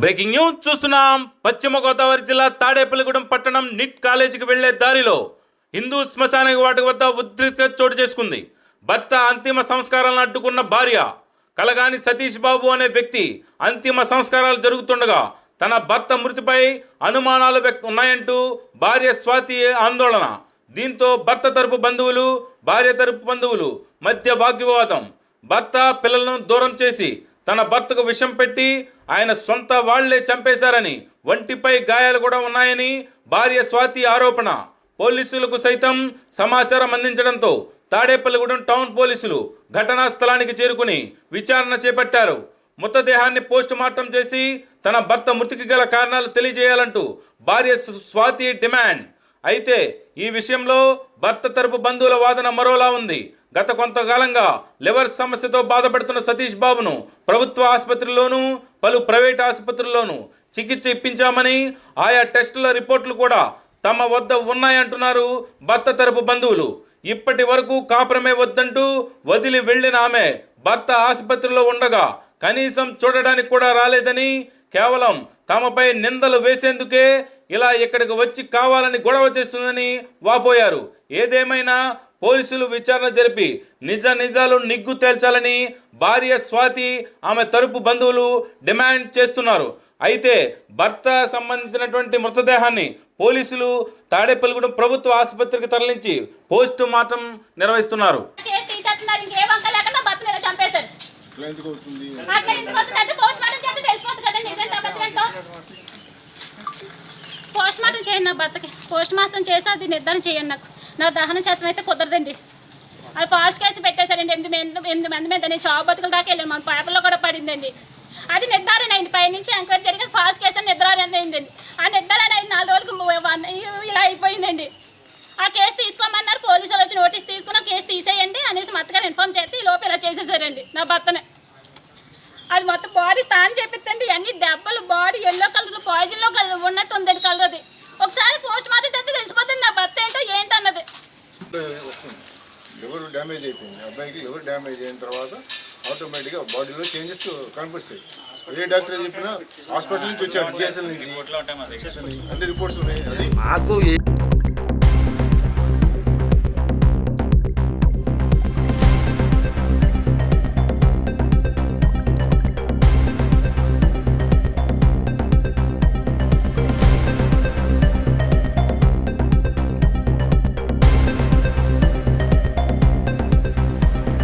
Breaking news చూస్తున్నాం. పశ్చిమ గోదావరి జిల్లా తాడేపల్లిగూడెం పట్టణం నిట్ కాలేజీకి వెళ్లే దారిలో హిందూ శ్మశాన వాటి వద్ద ఉద్రిక్తత చోటు చేసుకుంది. భర్త అంతిమ సంస్కారాలను అడ్డుకున్న భార్య కలగాని సతీష్ బాబు అనే వ్యక్తి అంతిమ సంస్కారాలు జరుగుతుండగా తన భర్త మృతిపై అనుమానాలు ఉన్నాయంటూ భార్య స్వాతి ఆందోళన. దీంతో భర్త తరపు బంధువులు భార్య తరపు బంధువులు మధ్య వాగ్వివాదం. భర్త పిల్లలను దూరం చేసి తన భర్తకు విషం పెట్టి ఆయన సొంత వాళ్లే చంపేశారని, ఒంటిపై గాయాలు కూడా ఉన్నాయని భార్య స్వాతి ఆరోపణ. పోలీసులకు సైతం సమాచారం అందించడంతో తాడేపల్లిగూడెం టౌన్ పోలీసులు ఘటనా స్థలానికి చేరుకుని విచారణ చేపట్టారు. మృతదేహాన్ని పోస్ట్ మార్టం చేసి తన భర్త మృతికి గల కారణాలు తెలియజేయాలంటూ భార్య స్వాతి డిమాండ్. అయితే ఈ విషయంలో భర్త తరపు బంధువుల వాదన మరోలా ఉంది. గత కొంతకాలంగా లివర్ సమస్యతో బాధపడుతున్న సతీష్ బాబును ప్రభుత్వ ఆసుపత్రిలోనూ పలు ప్రైవేట్ ఆసుపత్రుల్లోనూ చికిత్స ఇప్పించామని, ఆయా టెస్టుల రిపోర్టులు కూడా తమ వద్ద ఉన్నాయంటున్నారు భర్త తరపు బంధువులు. ఇప్పటి వరకు కాపురమే వద్దంటూ వదిలి వెళ్లిన ఆమె భర్త ఆసుపత్రిలో ఉండగా కనీసం చూడడానికి కూడా రాలేదని, కేవలం తమపై నిందలు వేసేందుకే ఇలా ఇక్కడికి వచ్చి కావాలని గొడవ చేస్తుందని వాపోయారు. ఏదేమైనా పోలీసులు విచారణ జరిపి నిజాలు నిగ్గు తేల్చాలని భార్య స్వాతి ఆమె తరపు బంధువులు డిమాండ్ చేస్తున్నారు. అయితే భర్త సంబంధించినటువంటి మృతదేహాన్ని పోలీసులు తాడేపల్లిగూడెం ప్రభుత్వ ఆసుపత్రికి తరలించి పోస్ట్ మార్టం నిర్వహిస్తున్నారు. పోస్ట్ మార్టం చేయండి నా భర్తకి. పోస్ట్ మార్టం చేసి అది నిర్ధారణ చేయండి. నా దహన శాతం అయితే కుదరదండి. అది ఫాల్స్ కేసు పెట్టేశారండి. 8 మంది మీద నేను చావు బతుకుల దాకా వెళ్ళాను. మన పేపర్లో కూడా పడిందండి. అది నిర్ధారణ అయింది. పైనుంచి ఎంక్వైరీ జరిగి ఫాల్స్ కేసు అని నిర్ధారణ అయిందండి. ఆ నిర్ధారణ అయిన 4 రోజులకు ఇలా అయిపోయిందండి. ఆ కేసు తీసుకోమన్నారు. పోలీసులు వచ్చి నోటీస్ తీసుకున్న కేసు తీసేయండి అనేసి మత్తగారు ఇన్ఫార్మ్ చేస్తే ఈ లోపు ఇలా చేసేసారండి నా భర్తనే. అది మొత్తం బాడీ స్థానం చేపిస్తండి. అన్ని దెబ్బలు, బాడీ ఎల్లో కలర్ పాయిజన్లో ఉన్నట్టు ఉందండి కలర్. అది ఒకసారి పోస్ట్ మార్టం చేస్తే తెలిసిపోతుంది నా భర్త ఏంటన్నది. లివర్ డ్యామేజ్ అయిపోయింది. అబ్బాయికి లివర్ డ్యామేజ్ అయిన తర్వాత ఆటోమేటిక్గా బాడీలో చేంజెస్ కనిపిస్తాయి. ఏ డాక్టర్ చెప్పినా హాస్పిటల్ నుంచి వచ్చాడు, జిఎస్ఎల్ నుంచి అన్ని రిపోర్ట్స్ ఉన్నాయి. అది